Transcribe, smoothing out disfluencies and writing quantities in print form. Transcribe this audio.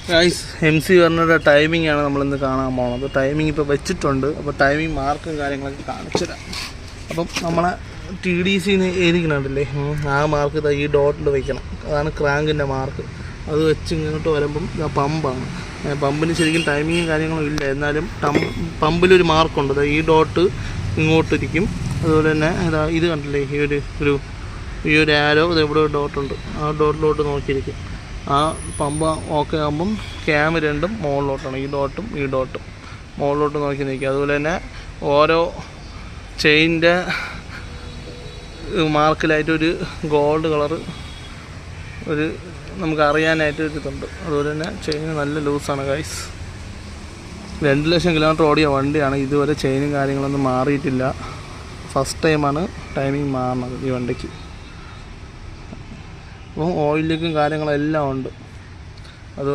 Guys MC പറഞ്ഞ timing ആണ് നമ്മളിന്ന് കാണാൻ പോകുന്നത്. ടൈമിംഗ് ഇപ്പോൾ വെച്ചിട്ടുണ്ട്. അപ്പോൾ ടൈമിംഗ് മാർക്കും കാര്യങ്ങളൊക്കെ കാണിച്ചു തരാം. അപ്പം നമ്മളെ TDCന്ന് എഴുതിക്കണുണ്ടല്ലേ, ആ മാർക്ക് ഇതാ ഈ ഡോട്ടിൽ വയ്ക്കണം. അതാണ് ക്രാങ്കിൻ്റെ മാർക്ക്. അത് വെച്ച് ഇങ്ങോട്ട് വരുമ്പം പമ്പാണ്. പമ്പിന് ശരിക്കും ടൈമിങ്ങും കാര്യങ്ങളും ഇല്ല, എന്നാലും പമ്പിലൊരു മാർക്കുണ്ട്. ഈ ഡോട്ട് ഇങ്ങോട്ടിരിക്കും. അതുപോലെ തന്നെ ഇത് കണ്ടില്ലേ, ഈ ഒരു ആരോ ഇത് ഇവിടെ ഒരു ഡോട്ടുണ്ട്. ആ ഡോട്ടിലോട്ട് നോക്കിയിരിക്കും. ആ പമ്പ് ഓക്കെ ആകുമ്പം ക്യാമ് രണ്ടും മുകളിലോട്ടാണ്. ഈ ഡോട്ടും മുകളിലോട്ട് നോക്കി നിൽക്കുക. അതുപോലെ തന്നെ ഓരോ ചെയിൻ്റെ മാർക്കിലായിട്ടൊരു ഗോൾഡ് കളറ് നമുക്ക് അറിയാനായിട്ട് ഒരു ഇതുണ്ട്. അതുപോലെ തന്നെ ചെയിൻ നല്ല ലൂസാണ് ഗൈസ്. 2 ലക്ഷം കിലോമീറ്റർ ഓടിയ വണ്ടിയാണ്. ഇതുവരെ ചെയിനും കാര്യങ്ങളൊന്നും മാറിയിട്ടില്ല. ഫസ്റ്റ് ടൈമാണ് ടൈമിങ് മാറുന്നത് ഈ വണ്ടിക്ക്. അപ്പം ഓയിൽ ലീക്കും കാര്യങ്ങളെല്ലാം ഉണ്ട്.